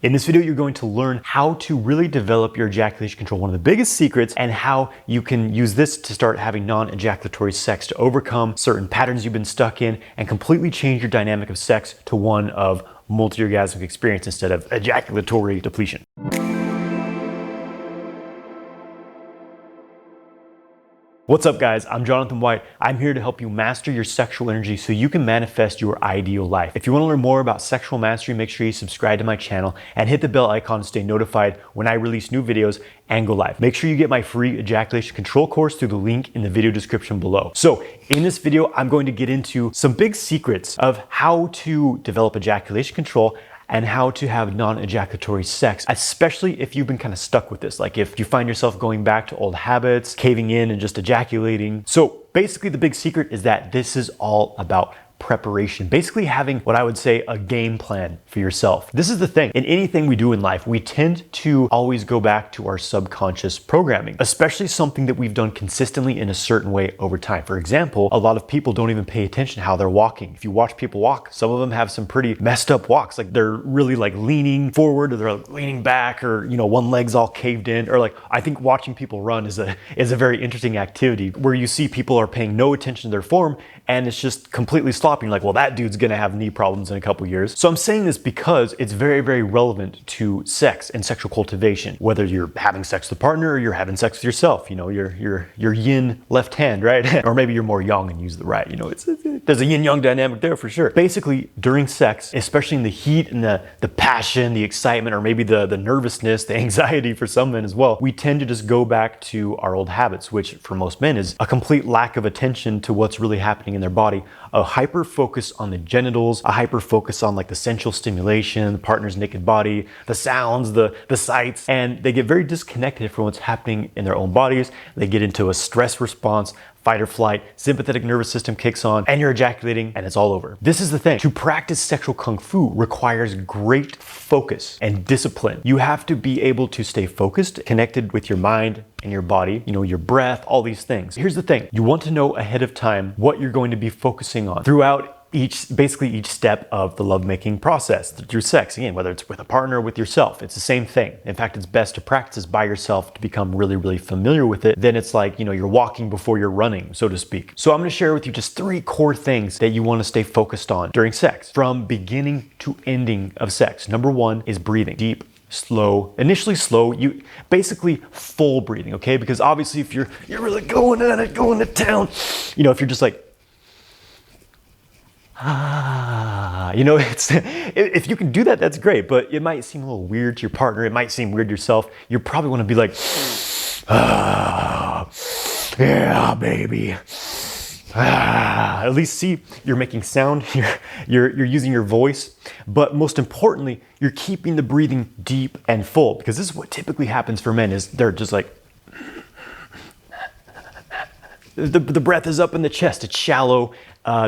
In this video, you're going to learn how to really develop your ejaculation control, one of the biggest secrets, and how you can use this to start having non-ejaculatory sex to overcome certain patterns you've been stuck in and completely change your dynamic of sex to one of multi-orgasmic experience instead of ejaculatory depletion. What's up, guys? I'm Jonathan White. I'm here to help you master your sexual energy so you can manifest your ideal life. If you want to learn more about sexual mastery, make sure you subscribe to my channel and hit the bell icon to stay notified when I release new videos and go live. Make sure you get my free ejaculation control course through the link in the video description below. So in this video, I'm going to get into some big secrets of how to develop ejaculation control and how to have non-ejaculatory sex, especially if you've been kind of stuck with this. Like if you find yourself going back to old habits, caving in and just ejaculating. So basically the big secret is that this is all about preparation, basically having what I would say a game plan for yourself. This is the thing, in anything we do in life, we tend to always go back to our subconscious programming, especially something that we've done consistently in a certain way over time. For example, a lot of people don't even pay attention to how they're walking. If you watch people walk, some of them have some pretty messed up walks. Like they're really like leaning forward or they're like leaning back, or one leg's all caved in, or like I think watching people run is a very interesting activity where you see people are paying no attention to their form and it's just completely sloppy. You're like, well, that dude's gonna have knee problems in a couple years. So I'm saying this because it's very, very relevant to sex and sexual cultivation, whether you're having sex with a partner or you're having sex with yourself. Your yin left hand, right? Or maybe you're more yang and use the right. There's a yin-yang dynamic there for sure. Basically, during sex, especially in the heat and the passion, the excitement, or maybe the nervousness, the anxiety for some men as well, we tend to just go back to our old habits, which for most men is a complete lack of attention to what's really happening in their body, a hyper focus on the genitals, a hyper focus on like the sensual stimulation, the partner's naked body, the sounds, the sights, and they get very disconnected from what's happening in their own bodies. They get into a stress response, fight or flight, sympathetic nervous system kicks on, and you're ejaculating and it's all over. This is the thing. To practice sexual kung fu requires great focus and discipline. You have to be able to stay focused, connected with your mind and your body, your breath, all these things. Here's the thing. You want to know ahead of time what you're going to be focusing on throughout basically each step of the lovemaking process through sex. Again, whether it's with a partner or with yourself, it's the same thing. In fact, it's best to practice this by yourself to become really, really familiar with it. Then it's like, you're walking before you're running, so to speak. So I'm going to share with you just 3 core things that you want to stay focused on during sex from beginning to ending of sex. Number 1 is breathing. Deep, slow, initially slow, you basically full breathing, okay? Because obviously if you're really going at it, going to town, if you're just like, if you can do that, that's great, but it might seem a little weird to your partner. It might seem weird to yourself. You probably want to be like, yeah, baby. At least see you're making sound, you're using your voice, but most importantly, you're keeping the breathing deep and full, because this is what typically happens for men is they're just like, the breath is up in the chest, it's shallow.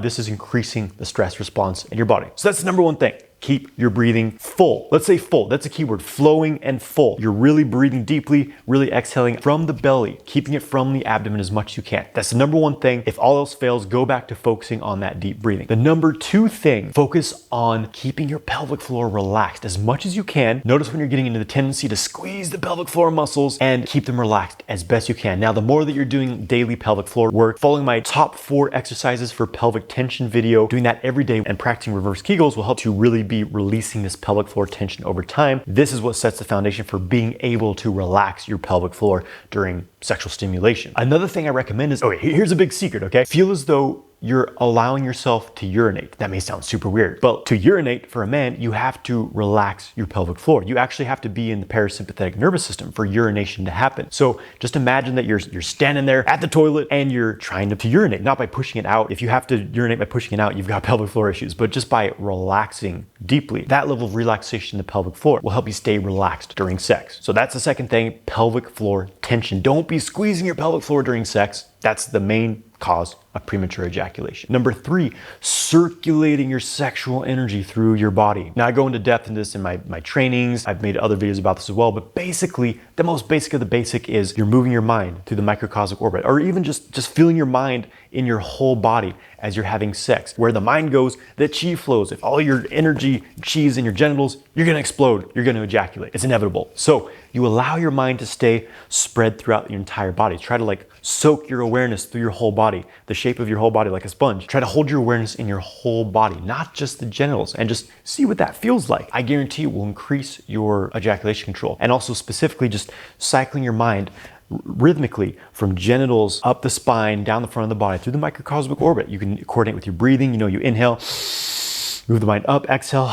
This is increasing the stress response in your body. So that's the number 1 thing. Keep your breathing full. Let's say full. That's a key word. Flowing and full. You're really breathing deeply, really exhaling from the belly, keeping it from the abdomen as much as you can. That's the number 1 thing. If all else fails, go back to focusing on that deep breathing. The number 2 thing, focus on keeping your pelvic floor relaxed as much as you can. Notice when you're getting into the tendency to squeeze the pelvic floor muscles and keep them relaxed as best you can. Now, the more that you're doing daily pelvic floor work, following my top 4 exercises for pelvic tension video, doing that every day and practicing reverse Kegels will help you really be releasing this pelvic floor tension over time. This is what sets the foundation for being able to relax your pelvic floor during sexual stimulation. Another thing I recommend is, here's a big secret, okay? Feel as though you're allowing yourself to urinate. That may sound super weird, but to urinate for a man, you have to relax your pelvic floor. You actually have to be in the parasympathetic nervous system for urination to happen. So just imagine that you're standing there at the toilet and you're trying to urinate, not by pushing it out. If you have to urinate by pushing it out, you've got pelvic floor issues, but just by relaxing deeply. That level of relaxation in the pelvic floor will help you stay relaxed during sex. So that's the second thing, pelvic floor tension. Don't be squeezing your pelvic floor during sex. That's the main cause of premature ejaculation. Number 3, circulating your sexual energy through your body. Now I go into depth in this in my trainings. I've made other videos about this as well, but basically the most basic of the basic is you're moving your mind through the microcosmic orbit, or even just feeling your mind in your whole body as you're having sex. Where the mind goes, the chi flows. If all your energy, chi is in your genitals, you're gonna explode, you're gonna ejaculate. It's inevitable. So you allow your mind to stay spread throughout your entire body. Try to like soak your awareness through your whole body, the shape of your whole body like a sponge. Try to hold your awareness in your whole body, not just the genitals, and just see what that feels like. I guarantee it will increase your ejaculation control. And also specifically just cycling your mind rhythmically from genitals up the spine, down the front of the body, through the microcosmic orbit. You can coordinate with your breathing. You know, you inhale, move the mind up, exhale,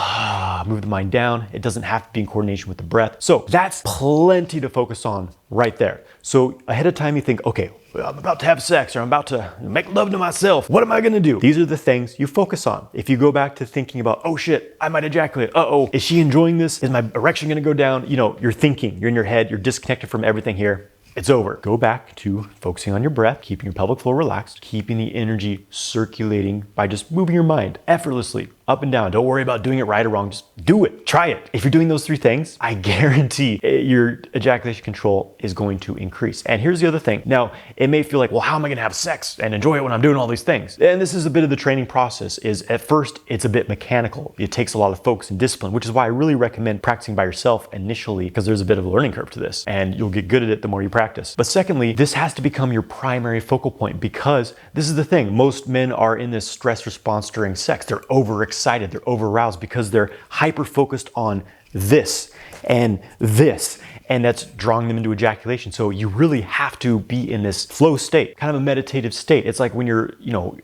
move the mind down. It doesn't have to be in coordination with the breath. So that's plenty to focus on right there. So ahead of time you think, okay, I'm about to have sex or I'm about to make love to myself. What am I gonna do? These are the things you focus on. If you go back to thinking about, oh shit, I might ejaculate. Uh-oh, is she enjoying this? Is my erection gonna go down? You know, you're thinking, you're in your head, you're disconnected from everything here. It's over. Go back to focusing on your breath, keeping your pelvic floor relaxed, keeping the energy circulating by just moving your mind effortlessly up and down. Don't worry about doing it right or wrong. Just do it. Try it. If you're doing those 3 things, I guarantee your ejaculation control is going to increase. And here's the other thing. Now, it may feel like, well, how am I going to have sex and enjoy it when I'm doing all these things? And this is a bit of the training process. Is at first, it's a bit mechanical. It takes a lot of focus and discipline, which is why I really recommend practicing by yourself initially, because there's a bit of a learning curve to this, and you'll get good at it the more you practice. But secondly, this has to become your primary focal point, because this is the thing. Most men are in this stress response during sex. They're overexcited, they're over-aroused because they're hyper-focused on this and this, and that's drawing them into ejaculation. So you really have to be in this flow state, kind of a meditative state. It's like when you're,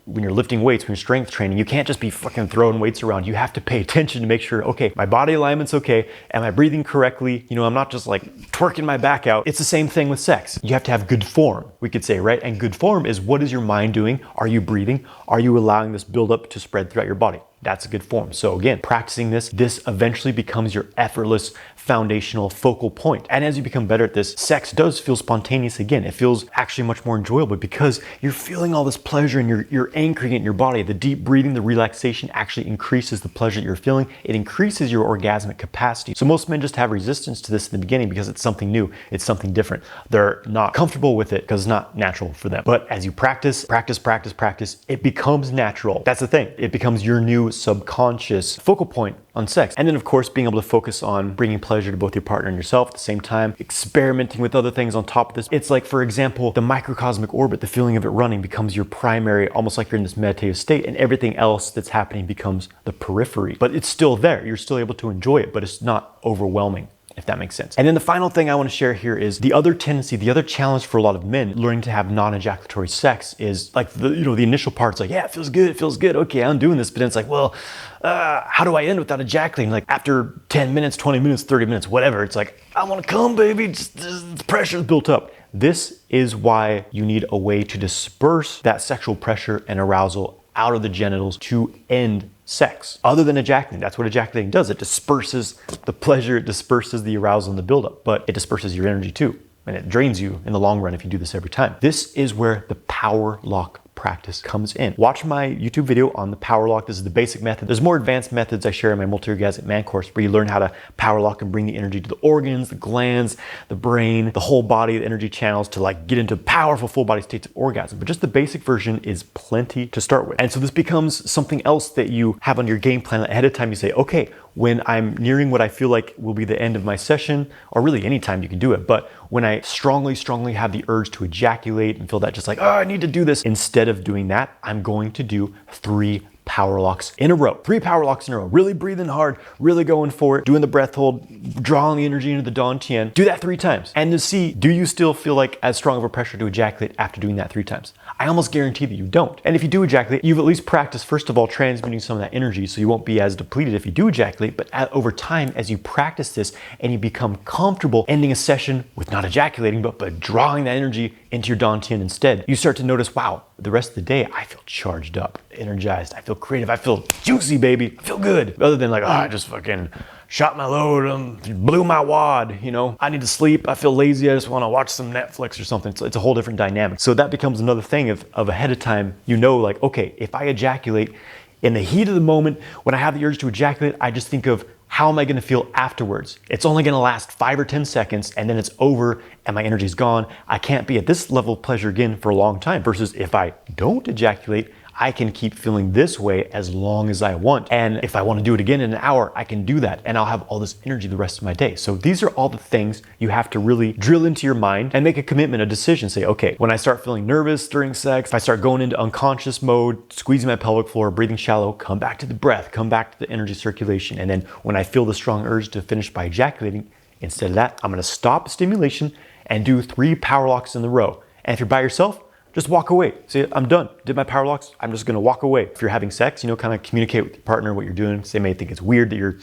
when you're lifting weights, when you're strength training, you can't just be fucking throwing weights around. You have to pay attention to make sure, okay, my body alignment's okay. Am I breathing correctly? I'm not just like twerking my back out. It's the same thing with sex. You have to have good form, we could say, right? And good form is, what is your mind doing? Are you breathing? Are you allowing this buildup to spread throughout your body? That's a good form. So again, practicing this eventually becomes your effortless foundational focal point. And as you become better at this, sex does feel spontaneous again. It feels actually much more enjoyable because you're feeling all this pleasure and you're anchoring it in your body. The deep breathing, the relaxation actually increases the pleasure that you're feeling. It increases your orgasmic capacity. So most men just have resistance to this in the beginning because it's something new, it's something different. They're not comfortable with it because it's not natural for them. But as you practice, it becomes natural. That's the thing. It becomes your new subconscious focal point on sex. And then of course, being able to focus on bringing pleasure to both your partner and yourself at the same time, experimenting with other things on top of this. It's like, for example, the microcosmic orbit, the feeling of it running becomes your primary, almost like you're in this meditative state, and everything else that's happening becomes the periphery. But it's still there. You're still able to enjoy it, but it's not overwhelming, if that makes sense. And then the final thing I want to share here is the other tendency, the other challenge for a lot of men learning to have non-ejaculatory sex is like the initial part's like, yeah, it feels good. Okay, I'm doing this. But then it's like, well, how do I end without ejaculating? Like after 10 minutes, 20 minutes, 30 minutes, whatever, it's like, I want to come, baby. Just the pressure's built up. This is why you need a way to disperse that sexual pressure and arousal out of the genitals to end sex, other than ejaculating. That's what ejaculating does. It disperses the pleasure, it disperses the arousal and the buildup, but it disperses your energy too. And it drains you in the long run if you do this every time. This is where the power lock practice comes in. Watch my YouTube video on the power lock. This is the basic method. There's more advanced methods I share in my multi-orgasmic man course where you learn how to power lock and bring the energy to the organs, the glands, the brain, the whole body, the energy channels to like get into powerful full body states of orgasm. But just the basic version is plenty to start with. And so this becomes something else that you have on your game plan ahead of time. You say, okay, when I'm nearing what I feel like will be the end of my session, or really anytime you can do it, but when I strongly have the urge to ejaculate and feel that just like, oh, I need to do this, instead of doing that, I'm going to do 3 power locks in a row. 3 power locks in a row. Really breathing hard, really going for it, doing the breath hold, drawing the energy into the dantian. Do that 3 times. And to see, do you still feel like as strong of a pressure to ejaculate after doing that 3 times? I almost guarantee that you don't. And if you do ejaculate, you've at least practiced, first of all, transmitting some of that energy so you won't be as depleted if you do ejaculate. But over time, as you practice this and you become comfortable ending a session with not ejaculating, but drawing that energy into your dantian instead, you start to notice, wow, the rest of the day, I feel charged up, energized, I feel creative, I feel juicy, baby, I feel good. Other than like, oh, I just fucking shot my load, blew my wad, I need to sleep, I feel lazy, I just want to watch some Netflix or something. So it's a whole different dynamic. So that becomes another thing of ahead of time, like, okay, if I ejaculate in the heat of the moment, when I have the urge to ejaculate, I just think of how am I gonna feel afterwards? It's only gonna last 5 or 10 seconds and then it's over and my energy's gone. I can't be at this level of pleasure again for a long time, versus if I don't ejaculate, I can keep feeling this way as long as I want. And if I want to do it again in an hour, I can do that. And I'll have all this energy the rest of my day. So these are all the things you have to really drill into your mind and make a commitment, a decision. Say, okay, when I start feeling nervous during sex, if I start going into unconscious mode, squeezing my pelvic floor, breathing shallow, come back to the breath, come back to the energy circulation. And then when I feel the strong urge to finish by ejaculating, instead of that, I'm going to stop stimulation and do 3 power locks in a row. And if you're by yourself, just walk away. Say, I'm done. Did my power locks. I'm just gonna walk away. If you're having sex, kind of communicate with your partner what you're doing. They may think it's weird that you're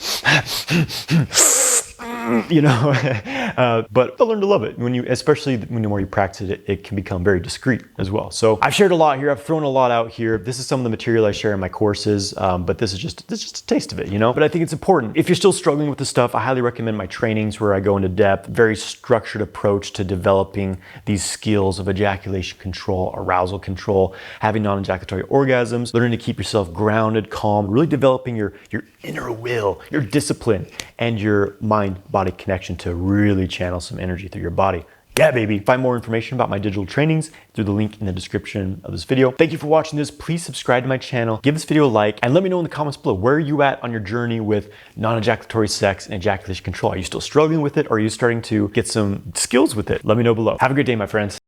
but they'll learn to love it. Especially when the more you practice it, it can become very discreet as well. So I've shared a lot here. I've thrown a lot out here. This is some of the material I share in my courses, but this is just a taste of it, But I think it's important. If you're still struggling with this stuff, I highly recommend my trainings where I go into depth, very structured approach to developing these skills of ejaculation control, arousal control, having non-ejaculatory orgasms, learning to keep yourself grounded, calm, really developing your inner will, your discipline, and your mind-body connection to really channel some energy through your body. Yeah, baby. Find more information about my digital trainings through the link in the description of this video. Thank you for watching this. Please subscribe to my channel, give this video a like, and let me know in the comments below, where are you at on your journey with non-ejaculatory sex and ejaculation control? Are you still struggling with it, or are you starting to get some skills with it? Let me know below. Have a great day, my friends.